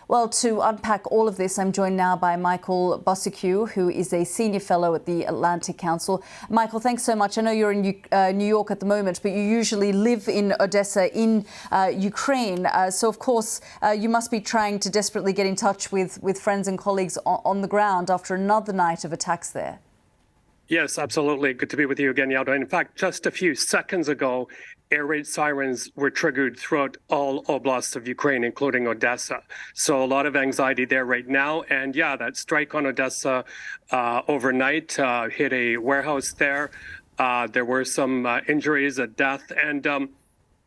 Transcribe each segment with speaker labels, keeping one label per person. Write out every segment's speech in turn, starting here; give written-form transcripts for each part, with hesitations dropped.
Speaker 1: Well, to unpack all of this, I'm joined now by Michael Bociurkiw, who is a senior fellow at the Atlantic Council. Michael, thanks so much. I know you're in New York at the moment, but you usually live in Odessa in Ukraine. So, of course, you must be trying to desperately get in touch with friends and colleagues on the ground after another night of attacks there.
Speaker 2: Yes, absolutely. Good to be with you again, Yalda. In fact, just a few seconds ago, air raid sirens were triggered throughout all oblasts of Ukraine, including Odessa. So a lot of anxiety there right now. And yeah, that strike on Odessa overnight hit a warehouse there. There were some injuries, a death. And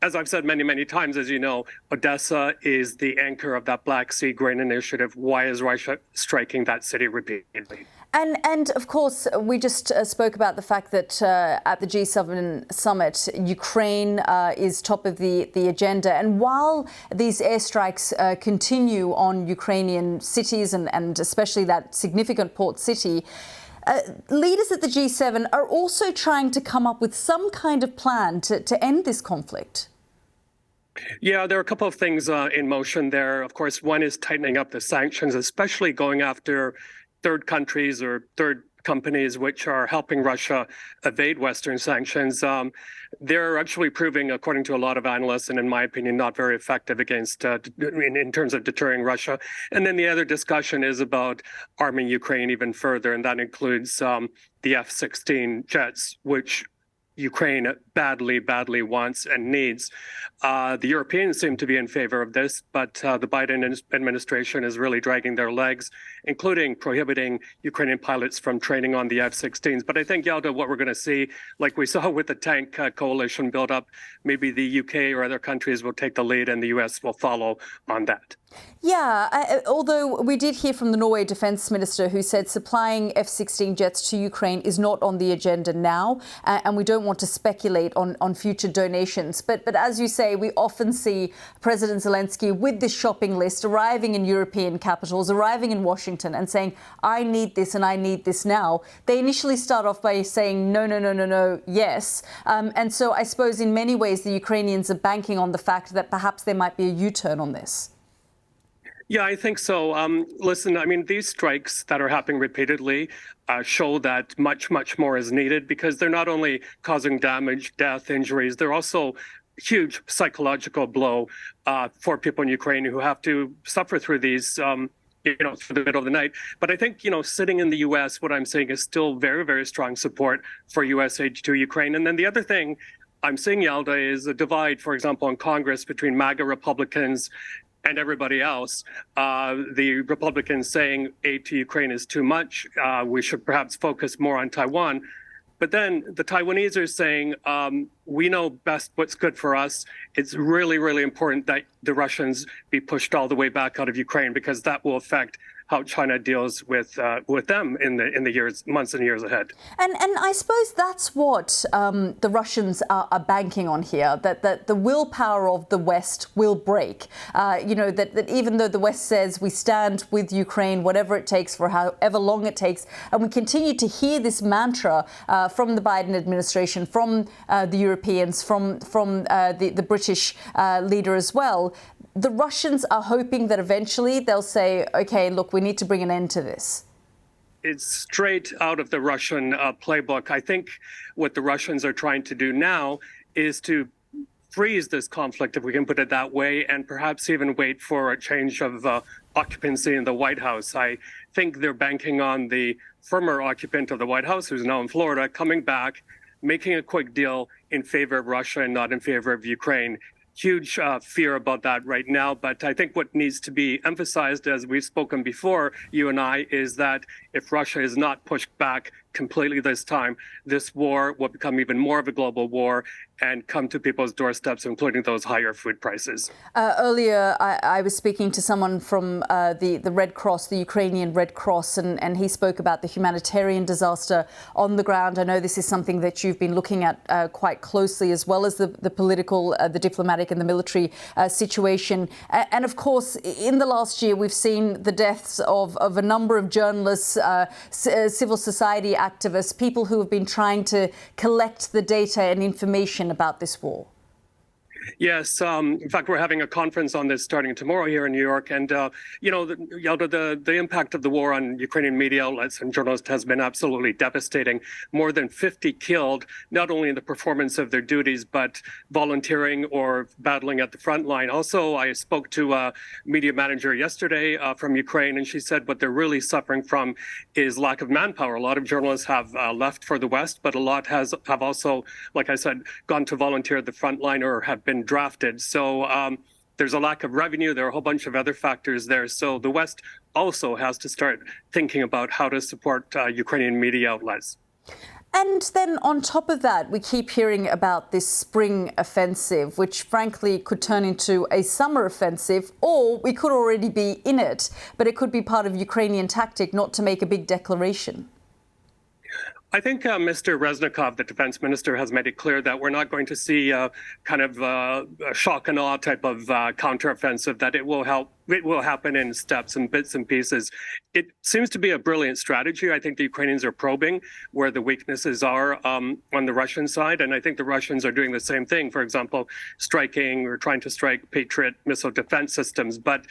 Speaker 2: as I've said many, many times, as you know, Odessa is the anchor of that Black Sea grain initiative. Why is Russia striking that city repeatedly?
Speaker 1: And of course, we just spoke about the fact that at the G7 summit, Ukraine is top of the agenda. And while these airstrikes continue on Ukrainian cities and especially that significant port city, leaders at the G7 are also trying to come up with some kind of plan to end this conflict.
Speaker 2: Yeah, there are a couple of things in motion there. Of course, one is tightening up the sanctions, especially going after third countries or third companies which are helping Russia evade Western sanctions. They're actually proving, according to a lot of analysts, and in my opinion, not very effective against in terms of deterring Russia. And then the other discussion is about arming Ukraine even further, and that includes the F-16 jets, which Ukraine badly wants and needs. The Europeans seem to be in favor of this, but the Biden administration is really dragging their legs, including prohibiting Ukrainian pilots from training on the F-16s. But I think, Yalda, what we're going to see, like we saw with the tank coalition build up, maybe the UK or other countries will take the lead and the US will follow on that.
Speaker 1: Yeah, although we did hear from the Norway defence minister who said supplying F-16 jets to Ukraine is not on the agenda now, and we don't want to speculate on future donations. But as you say, we often see President Zelensky with this shopping list arriving in European capitals, arriving in Washington and saying, I need this and I need this now. They initially start off by saying no, yes. And so I suppose in many ways the Ukrainians are banking on the fact that perhaps there might be a U-turn on this.
Speaker 2: Yeah, I think so. Listen, I mean, these strikes that are happening repeatedly show that much more is needed because they're not only causing damage, death, injuries, they're also huge psychological blow for people in Ukraine who have to suffer through these, through the middle of the night. But I think, sitting in the U.S., what I'm saying is still very strong support for U.S. aid to Ukraine. And then the other thing I'm seeing, Yalda, is a divide, for example, in Congress between MAGA Republicans and everybody else. The Republicans saying aid to Ukraine is too much. We should perhaps focus more on Taiwan. But then the Taiwanese are saying, we know best what's good for us. It's really important that the Russians be pushed all the way back out of Ukraine because that will affect how China deals with them in the months and years ahead. And
Speaker 1: I suppose that's what the Russians are banking on here, that the willpower of the West will break. That even though the West says we stand with Ukraine, whatever it takes for however long it takes, and we continue to hear this mantra from the Biden administration, from the Europeans, from the British leader as well. The Russians are hoping that eventually they'll say, OK, look, we need to bring an end to this.
Speaker 2: It's straight out of the Russian playbook. I think what the Russians are trying to do now is to freeze this conflict, if we can put it that way, and perhaps even wait for a change of occupancy in the White House. I think they're banking on the former occupant of the White House, who's now in Florida, coming back, making a quick deal in favor of Russia and not in favor of Ukraine. Huge fear about that right now. But I think what needs to be emphasized, as we've spoken before, you and I, is that if Russia is not pushed back completely this time, this war will become even more of a global war and come to people's doorsteps, including those higher food prices.
Speaker 1: Earlier, I was speaking to someone from the Red Cross, the Ukrainian Red Cross, and he spoke about the humanitarian disaster on the ground. I know this is something that you've been looking at quite closely, as well as the political, the diplomatic and the military situation. And of course, in the last year, we've seen the deaths of a number of journalists, civil society activists, people who have been trying to collect the data and information about this war.
Speaker 2: Yes. In fact, we're having a conference on this starting tomorrow here in New York. And, Yalda, the impact of the war on Ukrainian media outlets and journalists has been absolutely devastating. More than 50 killed, not only in the performance of their duties, but volunteering or battling at the front line. Also, I spoke to a media manager yesterday from Ukraine, and she said what they're really suffering from is lack of manpower. A lot of journalists have left for the West, but a lot have also, like I said, gone to volunteer at the front line or have been drafted. So there's a lack of revenue. There are a whole bunch of other factors there. So the West also has to start thinking about how to support Ukrainian media outlets.
Speaker 1: And then on top of that, we keep hearing about this spring offensive, which frankly could turn into a summer offensive, or we could already be in it. But it could be part of Ukrainian tactic not to make a big declaration.
Speaker 2: I think Mr. Reznikov, the defense minister, has made it clear that we're not going to see a shock and awe type of counteroffensive, that it will happen in steps and bits and pieces. It seems to be a brilliant strategy. I think the Ukrainians are probing where the weaknesses are on the Russian side. And I think the Russians are doing the same thing. For example, striking or trying to strike Patriot missile defense systems. But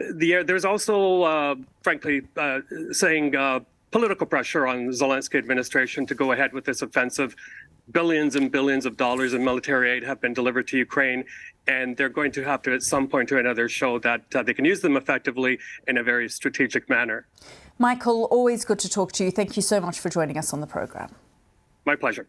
Speaker 2: there's also, saying political pressure on the Zelensky administration to go ahead with this offensive. Billions and billions of dollars in military aid have been delivered to Ukraine, and they're going to have to, at some point or another, show that they can use them effectively in a very strategic manner.
Speaker 1: Michael, always good to talk to you. Thank you so much for joining us on the program.
Speaker 2: My pleasure.